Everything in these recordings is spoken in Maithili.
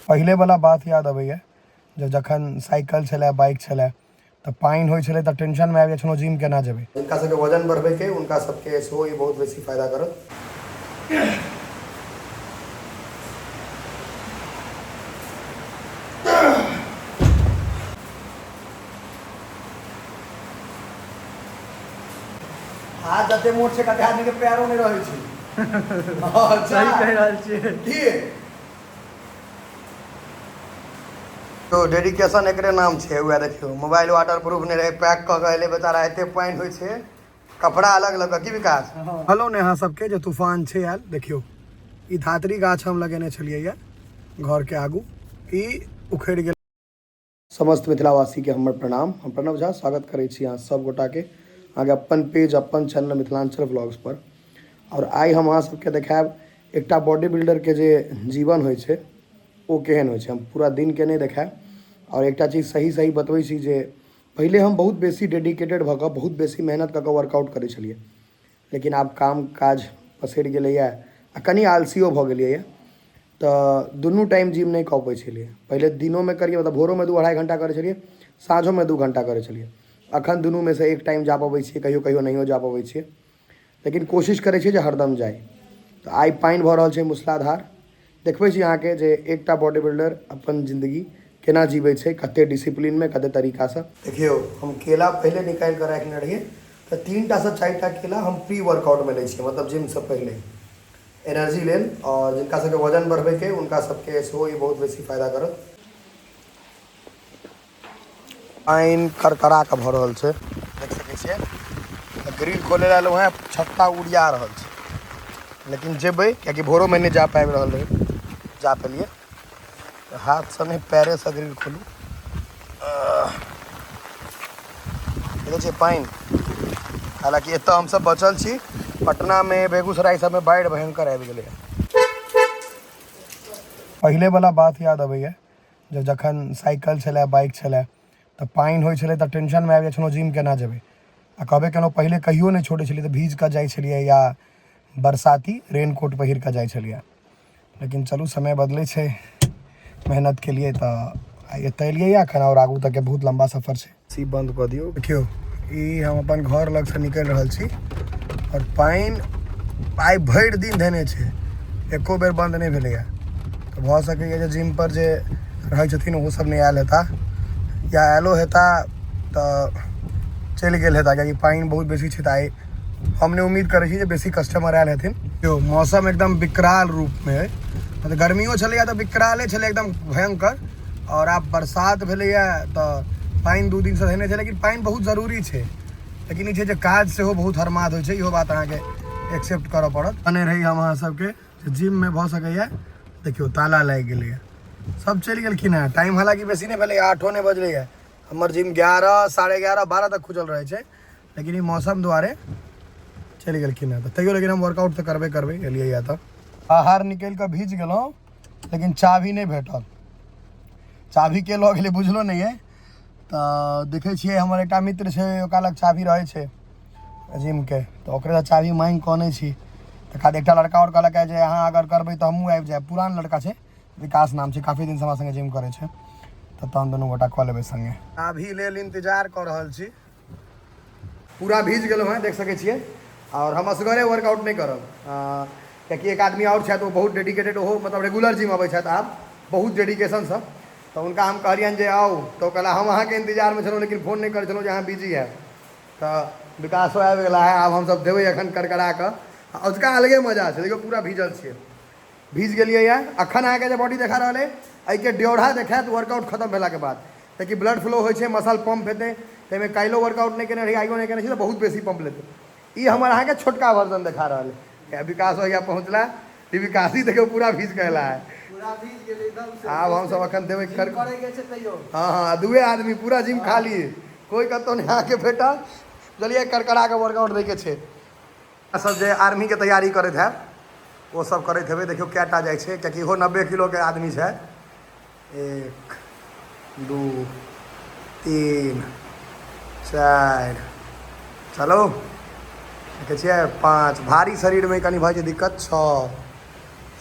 पहले वाला बात याद अबैया जखन साइकिल चलाए बाइक चलाए तो पानी हो छलै तो टेंशन में आबि जाइ जिम केना जेबै। जिनका सबके वजन बढ़बे के उनका सबके सेहो ई बहुत बेसी फायदा करत। हाथ जते मोट छै कते आदमी के पैरो नहीं रहै छै। सही कह रहल छियै की तो डेडिकेशन एकरे नाम छे। हुआ देखियो मोबाइल वाटर प्रूफ नहीं रहे पैक क के एले बेचारा एते पानी होय छे कपड़ा अलग लग की विकास। हेलो ने अहाँ सबके जो तूफान छे यार देखियो ई धातरी गाछ हम लगेने छलिए या घर के आगू ई उखड़ गेल। समस्त मिथिलावासी के हमर प्रणाम। हम प्रणव झा स्वागत करे छी अहाँ सब गोटा के आगे अपन पेज अपन चैनल मिथिलांचल ब्लॉग्स पर। और आई हम अहाँ सबके देखाब एकटा बॉडी बिल्डर के जे जीवन होय छे ओ केहन होय छे। हम पूरा दिन के नहीं देखाब और एकटा चीज सही सही बतबै छी जे पहले हम बहुत बेसी डेडिकेटेड भऽ कऽ बहुत बेसी मेहनत कऽ कऽ वर्कआउट करै छलिए, लेकिन आब काम काज पसरि गेलैए आ कनि आलसियो भऽ गेलिए तऽ दुनू टाइम जिम नहीं कऽ पाबै छलिए। पहले दिनों में करिए मतलब भोरों में 2-2.5 घंटा करै छलिए, साँझों में 2 घंटा करै छलिए। अखन दुनू में से एक टाइम जा पाबै छियै, कहियो कहियो नहियो जा पाबै छियै, लेकिन कोशिश करै छियै जे हरदम जाय। तऽ आइ पानि भऽ रहल छै मूसलाधार। देखबै छी अहाँके जे एकटा बॉडी बिल्डर अपन जिंदगी केना जीवै छै, कते डिसिप्लिन में कते तरीका से। देखियो हम केला पहले निकालि कऽ राखने रहिए तऽ 3टा से 4टा केला हम प्री वर्कआउट में लै छियै, मतलब जिम से पहले एनर्जी लेल। और जिनका सबके वजन बढ़बे के उनका सबके सेहो ई बहुत बेसी फायदा करत। पानि करकरा के भऽ रहल छै देख सकै छियै। ग्रिल खोले ला लोग छत्ता उड़िया रहल छै, लेकिन जेबै कियाकि भोरों में नहीं जा पाबि रहल रही जा पेलिए। हाथ से नहीं पैरे से ग्रिल खोलू। देखै छियै पानि, हालांकि एतऽ हम सब बचल छी। पटना में बेगूसराय सब में बाढ़ि भयंकर आबि गेलै। पहले वाला बात याद अबैया जखन साइकिल चलाए बाइक चलाए तो पानी होय छलै तो टेंशन में आबि जाइ जिम केना जेबै। आ कहबे केलहुँ पहले कहियो नहीं छोड़ै छलिए, तो भीज कऽ जाइ छलिए या बरसाती रेनकोट पहिर कऽ जाइ छलिए। लेकिन चलू समय बदलै छै, मेहनत के लिए तो एतऽ एलिए एखन और आगू तक के बहुत लंबा सफर छै। सी बंद कऽ दियौ। देखियो ई हम अपन घर लग से निकलि रहल छी और पानि आइ भरि दिन धेने छै, एको बेर बंद नहीं भेलैया। तो भऽ सकैए जे जिम पर जे रहै छथिन ओहो सब नहीं आयल हेता या आयलो हेता तऽ चलि गेल हेता, कियाकि पानि बहुत बेसी छै। तऽ आइ हमने उम्मीद करै छी जे बेसी कस्टमर आयल हेथिन। जो मौसम एकदम विकराल रूप में है, मतलब गर्मियों छलैया तऽ विकराले छलै एकदम भयंकर। और आब बरसात भेलैया तऽ पानि 2 दिन से धेने छै, लेकिन पानि बहुत जरूरी छै। लेकिन ई छै जे काज सेहो बहुत हरमाद होइ छै, इहो बात अहाँके एक्सेप्ट करऽ पड़त। बने रही हम अहाँ सबके जिम में भऽ सकैया देखियो ताला लागि गेलैया, सब चलि गेलखिन हेँ। टाइम हालांकि बेसी नहीं भेलै, 8 नहीं बजलैया। हमर जिम 11, 11:30, 12 तक खुजल रहे छै, लेकिन ई मौसम दुआरे चलि गेलखिन हेँ। तैयो लेकिन हम वर्कआउट तऽ करबे एलिए या तऽ बाहर निकलि कऽ भीज गेलहुँ, लेकिन चाभी नहीं भेटल। चाभी के लऽ गेलै बुझलो नहीं है। तऽ देखै छियै हमर एकटा मित्र छै, ओकरा लग चाभी रहै छै जिम के, तऽ ओकरे से चाभी मांगि कऽ आनै छी। तऽ खाली एकटा लड़का और कहलक जे अहाँ अगर करबै तऽ हमहूँ आबि जायब। पुरान लड़का छै, विकास नाम छै, काफी दिन से हमरा संगे जिम करै छै। तऽ तहन दुनू गोटा कऽ लेबै संगे। चाभी लेल इंतजार कऽ रहल छी। पूरा भीज गेलहुँ हैं देख सकै छियै। और हम असगरे वर्कआउट नहीं करब, कियाकि एक आदमी और छथि, वो बहुत डेडिकेटेड, ओहो मतलब रेगुलर जिम अबै छथि आब बहुत डेडिकेशन से। तो उनका हम कहलियनि जे आउ, तो कहला हम अहाँके इंतजार में छलहुँ लेकिन फोन नहीं करै छलहुँ जे अहाँ बिजी है। तऽ विकासो आबि गेला है, आब हमसब देबै एखन करकरा कऽ। उसका अलगे मजा छै, देखियो पूरा भीजल छियै। भीज गेलिए यऽ। अखन अहाँके जे बॉडी देखा रहल है एहिके ड्योढ़ा देखायत वर्कआउट खत्म भेलाके बाद, कियाकि ब्लड फ्लो होइ छै, मसल पम्प हेतै। ताहिमे काल्हिओ वर्कआउट नहीं केने रही, आइयो नहीं केने छी, तऽ बहुत बेसी पम्प लेतै। ई हमर अहाँके छोटका वर्जन देखा रहल है। विकास भैया पहुँचला, ई विकासी देखियो पूरा भीज के अयला है। आब हम सब अखन देबै कर। हाँ हाँ 2 आदमी पूरा जिम खाली, कोई कतौ नहीं अहाँके भेटल। चलिए करकरा के वर्कआउट दै के छै। सब जे आर्मी के तैयारी करैत है वो सब करैत हेबै। देखियो कैटा जाइ छै, कियाकि इहो 90 किलो के आदमी छै। 1 2 3 4 चलो देखै छियै 5। भारी शरीर में कनि भऽ जाइ दिक्कत। 6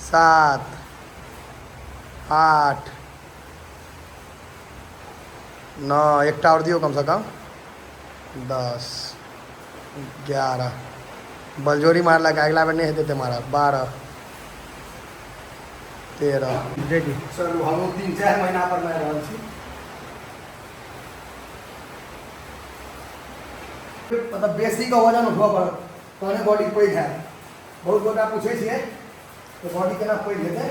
7 8 9 एकटा और दियो कम से कम 10 11 बलजोरी मार लगा अगला बार नहीं देते मारा 12 13 देखिए चलो हम 3-4 महीना पर मैं रहल छी मतलब बेसी का वजन उठबऽ पड़त तहने बॉडी पैघ हैत बहुत गोटा पूछे छियै तो बॉडी केना पैघ हेतै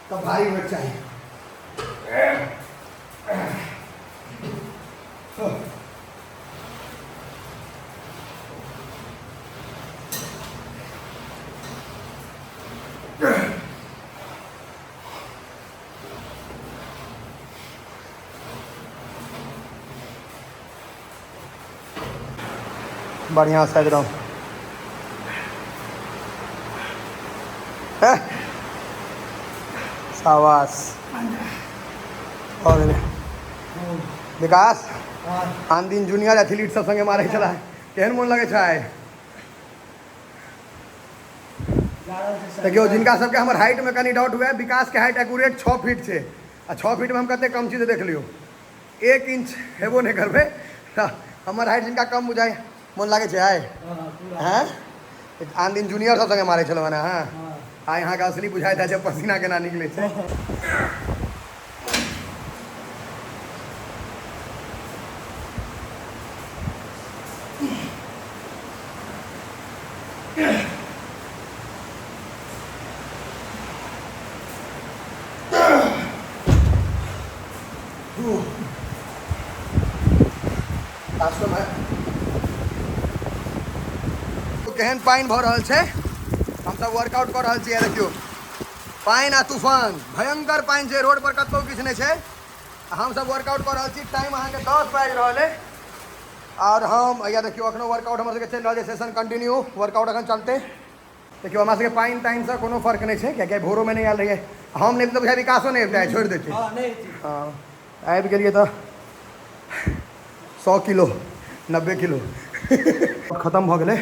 तब भारी वेट चाहिए बढ़िया से एकदम शाबाश और विकास आन दिन जूनियर एथलीट सब संगे मारे चला केहन मोन लगे छै देखियो जिनका सबके हमर हाइट में कनी डाउट हुआ है विकास के हाइट एक्यूरेट 6 फीट छै आ 6 फीट में हम कते कम चीज देख लियो 1 इंच हेबो नहीं करबे हमर हाइट जिनका कम बुझाए मन लगे छै हैं आन दिन जूनियर सब संगे मारे छलो ना हां आ यहाँ का असली बुझाई था जब पसीना केना निकले छै केहन पानी भऽ रहल छै हम सब वर्कआउट कर रहल छियै देखियो पानी आ तूफान भयंकर पानी छै रोड पर कतौ किछु नहीं छै हम सब वर्कआउट कर रहल छी टाइम अहाँ के 10 बाजि रहल है और हम या देखियो अखनो वर्कआउट हमर सबके चलि रहल छै सेशन कंटिन्यू वर्कआउट अखन चलते देखियो हमरा सबके पानी टाइम से कोनो फर्क नहीं छै कियाकि भोरो में नहीं आयल रहिए हम नहीं तो बुझाइ विकासो नहीं आबि छोड़ देते हाँ आबि गेलिए तो 100 किलो 90 किलो खत्म भऽ गेलै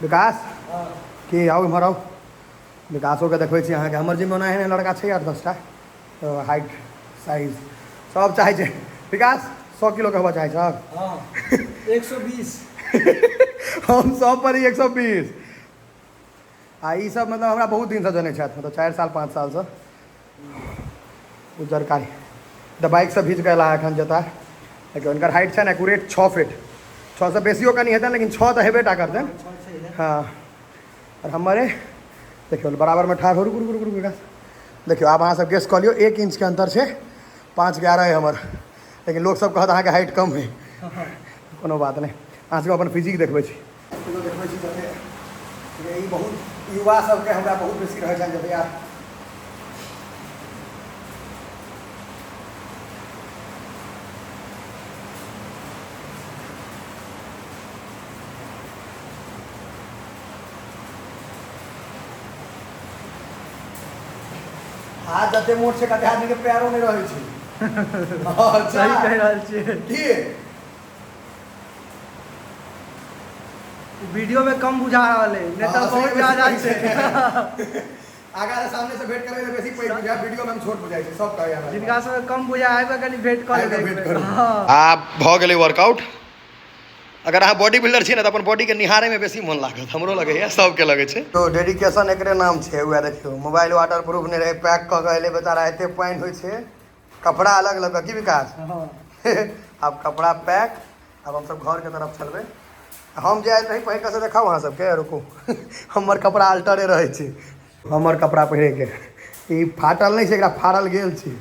विकास कि आओ इम्हर आओ विकासो के देखबै छी अहाँके हमर जिम में एहन लड़का छै 8-10 टा तो हाइट साइज सब चाहे छै विकास 100 किलो कहबा चाहे छ 120 हम 100 पर ही 120 आ ई सब मतलब हमरा बहुत दिन से जनै छथि मतलब 4 साल 5 साल से उज्जर कारी द बाइक से भीज गेला एखन जता लेकिन उनकर हाइट छै ने एक्यूरेट 6 फीट 6 से बेसियो कनी हेतै लेकिन 6 तो हेबे टा करतै हाँ और हमारे देखियो बराबर में ठाढ़ हो रुक रुक रुक विकास देखियो आप अहाँ सब गेस कऽ लियो 1 इंच के अंतर छै 5-11 है हमर लेकिन लोग सब कहत अहाँके हाइट कम है कोनो बात नहीं अहाँ सब अपन फिजिक देखबै छी देखबै छी जते ई बहुत युवा सबके हमरा बहुत बेसी रहै छनि जब यार हाथ जते मोट छै कते आदमी के पैरो नहीं रहै छै सही कह रहल छियै की वीडियो में कम बुझा रहल है नहीं तो बहुत ज्यादा छै आगा सामने से भेंट करबै त बेसी पैघ बुझा वीडियो में हम छोट बुझाइ छै सब कहै हमरा जिनका से कम बुझा आबे कनी भेंट कर लेबै आब भ गेलै वर्कआउट अगर अहाँ बॉडी बिल्डर छी ना तो अपन बॉडी के निहारे में बेसी मन लागत हमरो लगे है सबके लगे छै तो डेडिकेशन एकरे नाम छै हुआ देखियो मोबाइल वाटर प्रूफ नहीं रहे पैक क के एले बेचारा एते पानी होय छै कपड़ा अलग लग की विकास अब कपड़ा पैक अब हम सब घर के तरफ चलबे हम जे आयल रही पहिर के से देखाओ अहाँ सबके रुकू हमर कपड़ा अल्टरे रहे छै हमर कपड़ा पहिरे के ई फाटल नहीं छै एकरा फाड़ल गेल छै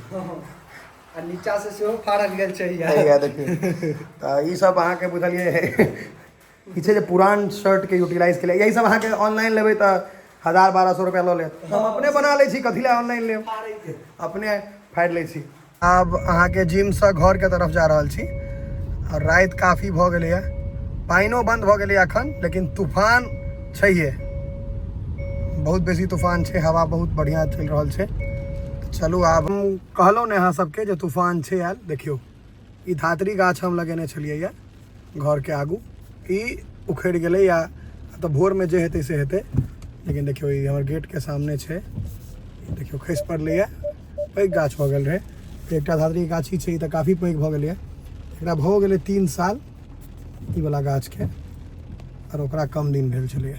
आ नीचा से सेहो फाड़ल गेल छै यार देखिए तो ई सब अहाँ के बुझलिए ई छै जे पुरान शर्ट के यूटिलाइज के लिए यही सब अहाँ के ऑनलाइन लेबै तो 1000-1200 रुपया लो ले हम अपने बना ले छी कथी ले ऑनलाइन ले अपने फाड़ ले छी अब अहाँ के जिम से घर के तरफ जा रहल छी और रात काफी भ गेलै है पानियो बंद भ गेलै अखन लेकिन तूफान छैहे बहुत बेसी तूफान छै हवा बहुत बढ़िया चल रहल छै चलू आब हम कहलहुँ ने अहाँ सबके जो तूफान छै आयल देखियो ई धातरी गाछ हम लगेने छलियै या घर के आगू ई उखड़ गेलै या तो भोर में जे हेतै से हेतै लेकिन देखियो ई हमर गेट के सामने छै देखियो खसि पड़लैए, पैघ गाछ भऽ गेल रहै। एकटा धातृ गाछी छै, ई तऽ काफी पैघ भऽ गेलै। एकरा भऽ गेलै 3 साल ई वाला गाछके, और ओकरा कम दिन भेल छलैए।